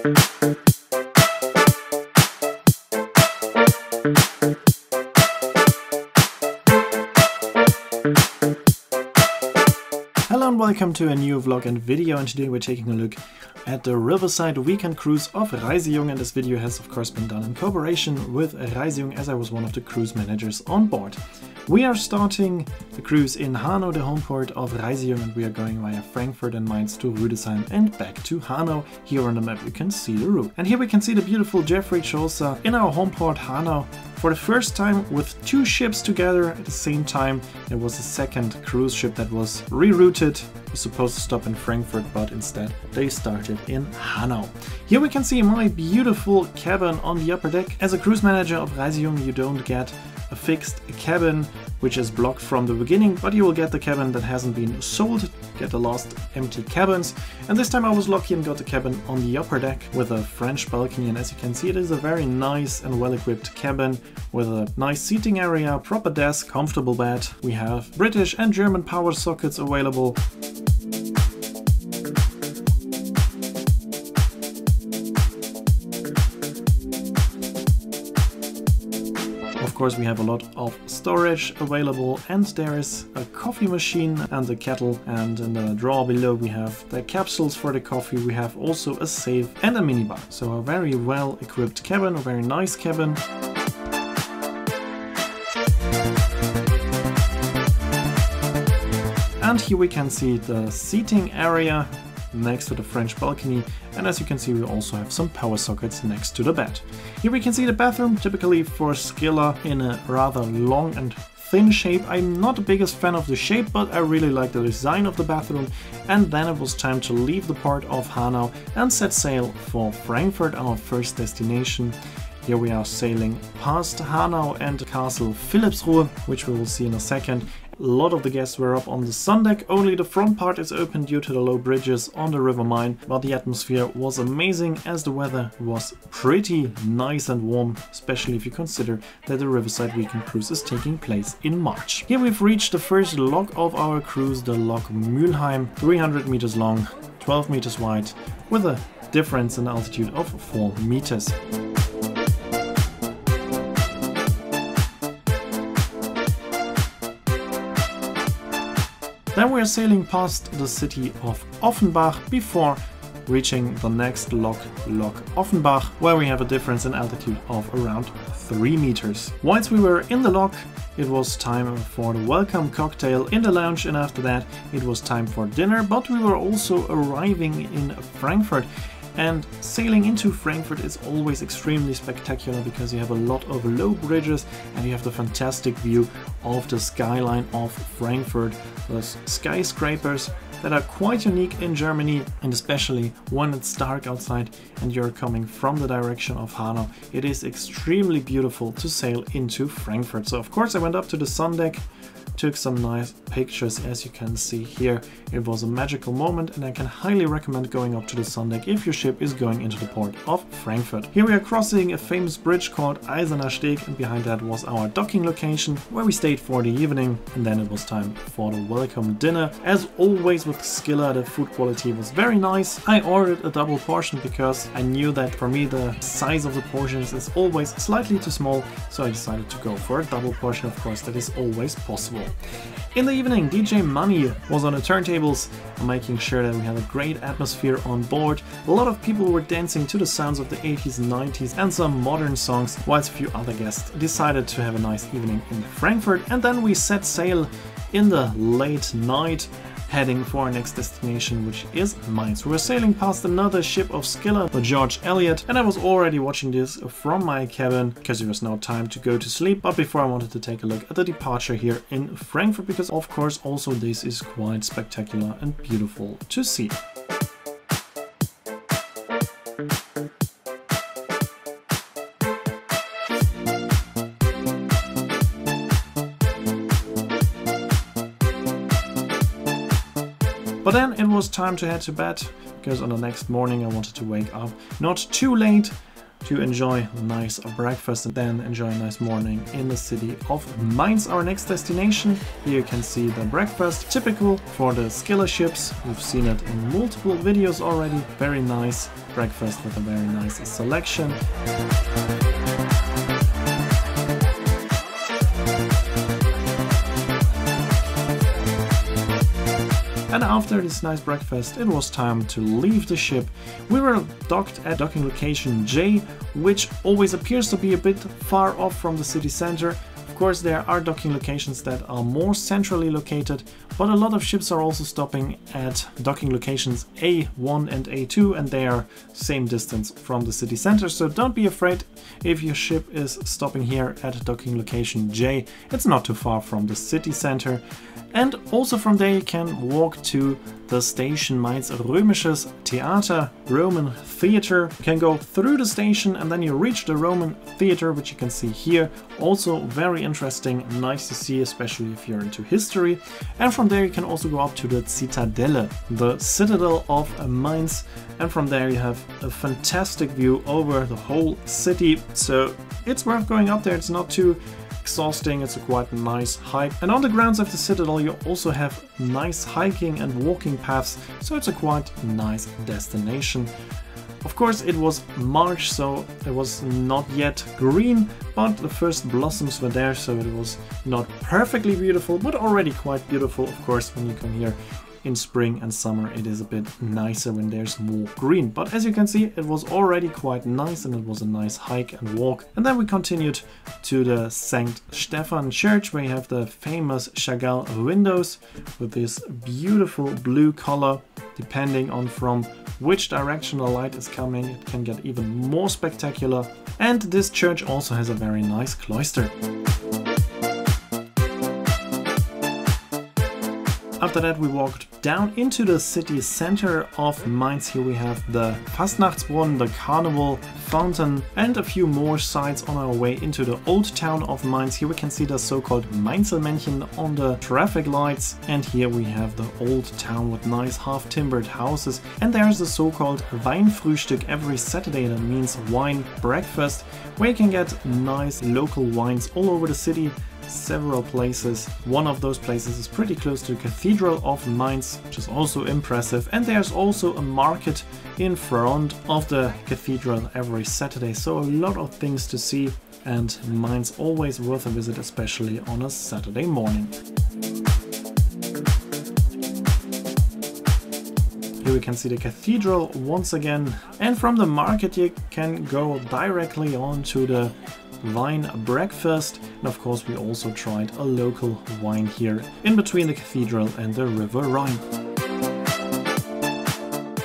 Hello and welcome to a new vlog and video, and today we're taking a look at the Riverside Weekend Cruise of Reisejung, and this video has of course been done in cooperation with Reisejung as I was one of the cruise managers on board. We are starting the cruise in Hanau, the home port of Reisejung, and we are going via Frankfurt and Mainz to Rüdesheim and back to Hanau. Here on the map you can see the route. And here we can see the beautiful Jeffrey Chaucer in our home port Hanau. For the first time with two ships together at the same time. There was a second cruise ship that was rerouted. It was supposed to stop in Frankfurt, but instead they started in Hanau. Here we can see my beautiful cabin on the upper deck. As a cruise manager of Reisejung, you don't get a fixed cabin which is blocked from the beginning, but you will get the cabin that hasn't been sold, get the last empty cabins. And this time I was lucky and got a cabin on the upper deck with a French balcony, and as you can see it is a very nice and well-equipped cabin with a nice seating area, proper desk, comfortable bed. We have British and German power sockets available. Of course, we have a lot of storage available, and there is a coffee machine and a kettle, and in the drawer below we have the capsules for the coffee. We have also a safe and a minibar. So a very well equipped cabin, a very nice cabin. And here we can see the seating area next to the French balcony, and as you can see we also have some power sockets next to the bed. Here we can see the bathroom, typically for Scylla in a rather long and thin shape. I'm not the biggest fan of the shape, but I really like the design of the bathroom. And then it was time to leave the port of Hanau and set sail for Frankfurt, our first destination. Here we are sailing past Hanau and Castle Philippsruhe, which we will see in a second. A lot of the guests were up on the sun deck, only the front part is open due to the low bridges on the River Main, but the atmosphere was amazing as the weather was pretty nice and warm, especially if you consider that the Riverside Weekend Cruise is taking place in March. Here we've reached the first lock of our cruise, the Loch Mülheim, 300 meters long, 12 meters wide, with a difference in altitude of 4 meters. Then we are sailing past the city of Offenbach before reaching the next lock, Loch Offenbach, where we have a difference in altitude of around 3 meters. Once we were in the lock, it was time for the welcome cocktail in the lounge, and after that it was time for dinner, but we were also arriving in Frankfurt. And sailing into Frankfurt is always extremely spectacular because you have a lot of low bridges and you have the fantastic view of the skyline of Frankfurt. Those skyscrapers that are quite unique in Germany, and especially when it's dark outside and you're coming from the direction of Hanau, it is extremely beautiful to sail into Frankfurt. So of course I went up to the sun deck, took some nice pictures. As you can see here, it was a magical moment, and I can highly recommend going up to the sun deck if your ship is going into the port of Frankfurt. Here we are crossing a famous bridge called Eiserner Steg, and behind that was our docking location where we stayed for the evening, and then it was time for the welcome dinner. As always with Scylla, the food quality was very nice. I ordered a double portion because I knew that for me the size of the portions is always slightly too small, so I decided to go for a double portion. Of course, that is always possible. In the evening, DJ Money was on the turntables, making sure that we had a great atmosphere on board. A lot of people were dancing to the sounds of the 80s and 90s and some modern songs, whilst a few other guests decided to have a nice evening in Frankfurt. And then we set sail in the late night, heading for our next destination, which is Mainz. We were sailing past another ship of Scylla, the George Eliot, and I was already watching this from my cabin because it was now time to go to sleep. But before, I wanted to take a look at the departure here in Frankfurt, because of course also this is quite spectacular and beautiful to see. But then it was time to head to bed, because on the next morning I wanted to wake up not too late to enjoy a nice breakfast and then enjoy a nice morning in the city of Mainz, our next destination. Here you can see the breakfast, typical for the Skiller ships. We've seen it in multiple videos already. Very nice breakfast with a very nice selection. And after this nice breakfast, it was time to leave the ship. We were docked at docking location J, which always appears to be a bit far off from the city center. Of course, there are docking locations that are more centrally located, but a lot of ships are also stopping at docking locations A1 and A2, and they are same distance from the city center. So don't be afraid if your ship is stopping here at docking location J. It's not too far from the city center. And also from there you can walk to the station Mainz Römisches Theater, Roman Theater. You can go through the station and then you reach the Roman Theater, which you can see here. Also very interesting, nice to see, especially if you're into history. And from there you can also go up to the Zitadelle, the citadel of Mainz. And from there you have a fantastic view over the whole city. So it's worth going up there, it's not too exhausting, it's a quite nice hike. And on the grounds of the citadel you also have nice hiking and walking paths, so it's a quite nice destination. Of course it was March, so it was not yet green, but the first blossoms were there, so it was not perfectly beautiful, but already quite beautiful. Of course, when you come here in spring and summer it is a bit nicer when there's more green, but as you can see it was already quite nice and it was a nice hike and walk. And then we continued to the St. Stephan Church, where you have the famous Chagall windows with this beautiful blue color. Depending on from which direction the light is coming, it can get even more spectacular. And this church also has a very nice cloister. After that we walked down into the city center of Mainz. Here we have the Fastnachtsbrunnen, the Carnival Fountain, and a few more sites on our way into the old town of Mainz. Here we can see the so-called Mainzelmännchen on the traffic lights, and here we have the old town with nice half-timbered houses. And there's the so-called Weinfrühstück every Saturday, that means wine breakfast, where you can get nice local wines all over the city. Several places. One of those places is pretty close to the Cathedral of Mainz, which is also impressive. And there's also a market in front of the cathedral every Saturday, so a lot of things to see, and Mainz always worth a visit, especially on a Saturday morning. Here we can see the cathedral once again, and from the market you can go directly on to the wine breakfast. And of course we also tried a local wine here in between the cathedral and the River Rhine.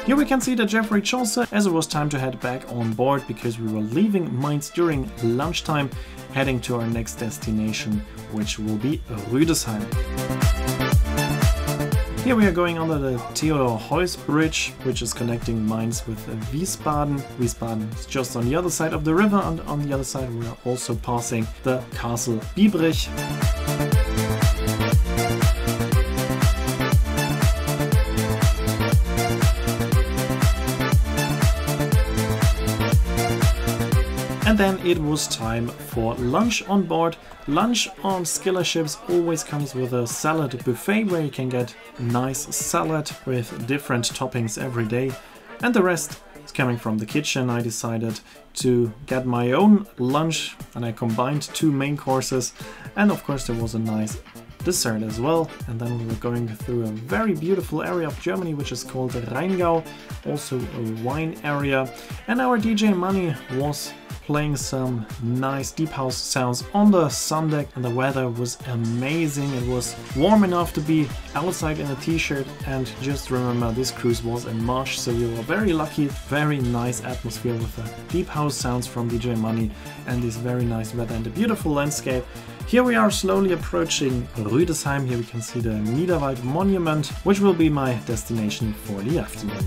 Here we can see the Geoffrey Chaucer, as it was time to head back on board because we were leaving Mainz during lunchtime, heading to our next destination, which will be Rüdesheim. Here we are going under the Theodor Heuss Bridge, which is connecting Mainz with Wiesbaden. Wiesbaden is just on the other side of the river, and on the other side we are also passing the Castle Biebrich. And then it was time for lunch on board. Lunch on Skiller ships always comes with a salad buffet where you can get nice salad with different toppings every day. And the rest is coming from the kitchen. I decided to get my own lunch and I combined two main courses. And of course there was a nice dessert as well. And then we were going through a very beautiful area of Germany, which is called the Rheingau, also a wine area. And our DJ Money was playing some nice deep house sounds on the sun deck, and the weather was amazing. It was warm enough to be outside in a t-shirt, and just remember this cruise was in March, so we were very lucky. Very nice atmosphere with the deep house sounds from DJ Money and this very nice weather and a beautiful landscape. Here we are slowly approaching Rüdesheim. Here we can see the Niederwald Monument, which will be my destination for the afternoon.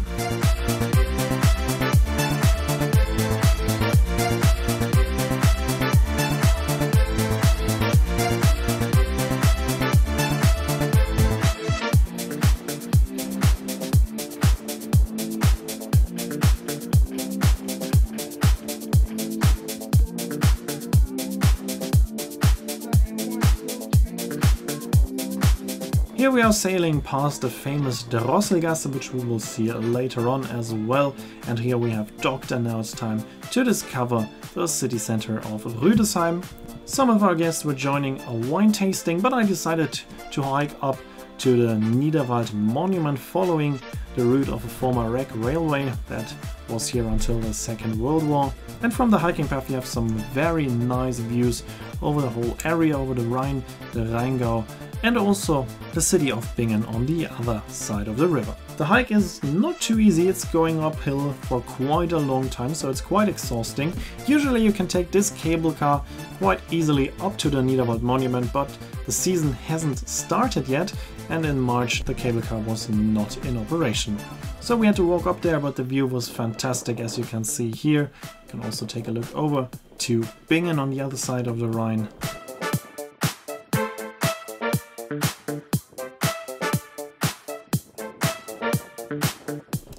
Here we are sailing past the famous Drosselgasse, which we will see later on as well. And here we have docked, and now it's time to discover the city center of Rüdesheim. Some of our guests were joining a wine tasting, but I decided to hike up to the Niederwald Monument following the route of a former wreck railway that was here until the Second World War. And from the hiking path you have some very nice views over the whole area, over the Rhine, the Rheingau, and also the city of Bingen on the other side of the river. The hike is not too easy, it's going uphill for quite a long time, so it's quite exhausting. Usually you can take this cable car quite easily up to the Niederwald Monument, but the season hasn't started yet, and in March the cable car was not in operation. So we had to walk up there, but the view was fantastic, as you can see here. You can also take a look over to Bingen on the other side of the Rhine.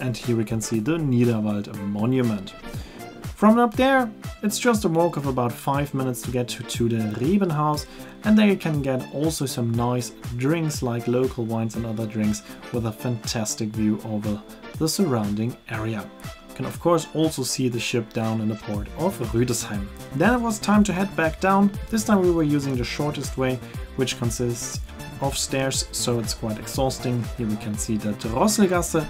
And here we can see the Niederwald Monument. From up there, it's just a walk of about 5 minutes to get to the Rebenhaus, and there you can get also some nice drinks like local wines and other drinks with a fantastic view over the surrounding area. You can of course also see the ship down in the port of Rüdesheim. Then it was time to head back down. This time we were using the shortest way, which consists of stairs, so it's quite exhausting. Here we can see the Drosselgasse,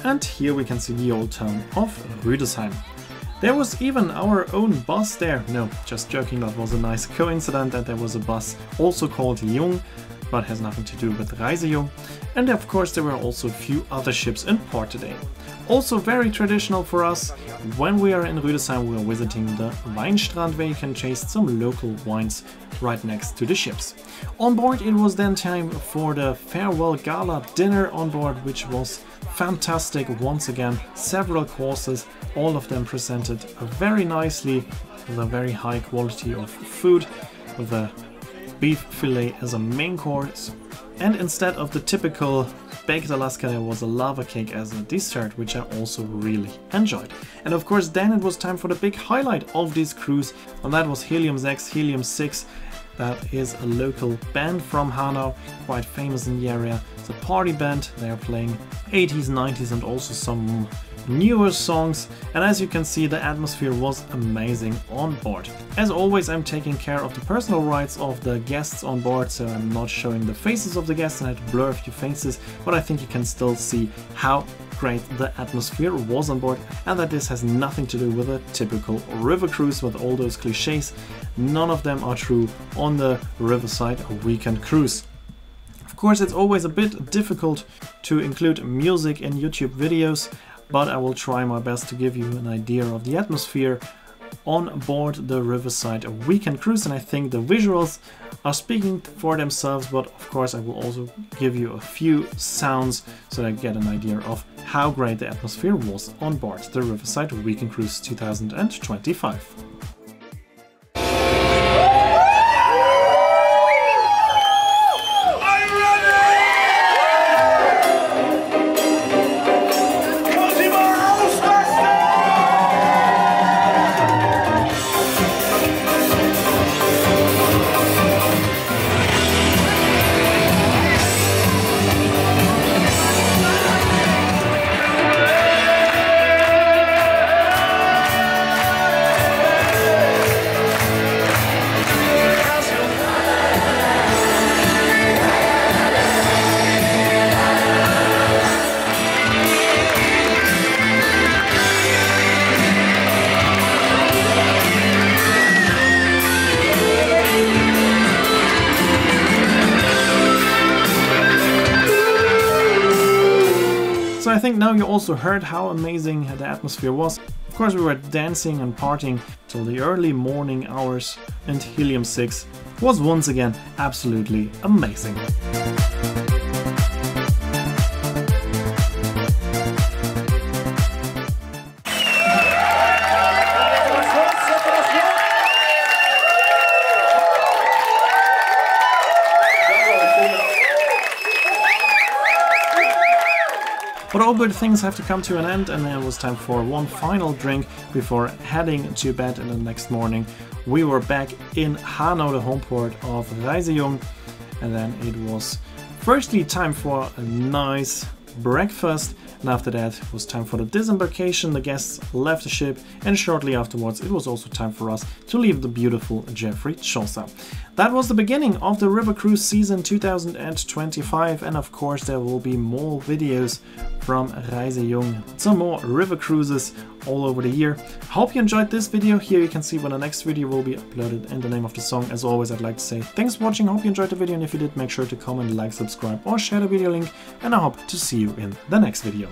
and here we can see the old town of Rüdesheim. There was even our own bus there. No, just joking, that was a nice coincidence that there was a bus also called Jung, but has nothing to do with Reisejung. And of course there were also a few other ships in port today. Also very traditional for us, when we are in Rüdesheim we are visiting the Weinstrand, where you can taste some local wines right next to the ships. On board it was then time for the farewell gala dinner on board, which was fantastic once again. Several courses, all of them presented very nicely with a very high quality of food, with a beef fillet as a main course, and instead of the typical baked Alaska there was a lava cake as a dessert, which I also really enjoyed. And of course then it was time for the big highlight of this cruise, and that was Helium 6. That is a local band from Hanau, quite famous in the area. It's a party band, they are playing 80s, 90s and also some newer songs, and as you can see the atmosphere was amazing on board. As always I'm taking care of the personal rights of the guests on board, so I'm not showing the faces of the guests, and I had to blur a few faces, but I think you can still see how great the atmosphere was on board, and that this has nothing to do with a typical river cruise with all those cliches. None of them are true on the Riverside Weekend Cruise. Of course it's always a bit difficult to include music in YouTube videos, but I will try my best to give you an idea of the atmosphere on board the Riverside Weekend Cruise, and I think the visuals are speaking for themselves, but of course I will also give you a few sounds so that I get an idea of how great the atmosphere was on board the Riverside Weekend Cruise 2025. So I think now you also heard how amazing the atmosphere was. Of course we were dancing and partying till the early morning hours, and Helium 6 was once again absolutely amazing. But all good things have to come to an end, and then it was time for one final drink before heading to bed in the next morning. We were back in Hanau, the home port of Reisejung, and then it was Firstly, time for a nice breakfast, and after that it was time for the disembarkation. The guests left the ship, and shortly afterwards it was also time for us to leave the beautiful Jeffrey Chaucer. That was the beginning of the River Cruise season 2025, and of course there will be more videos from Reisejung, some more river cruises all over the year. Hope you enjoyed this video. Here you can see when the next video will be uploaded and the name of the song. As always, I'd like to say thanks for watching. Hope you enjoyed the video, and if you did, make sure to comment, like, subscribe or share the video link, and I hope to see you in the next video.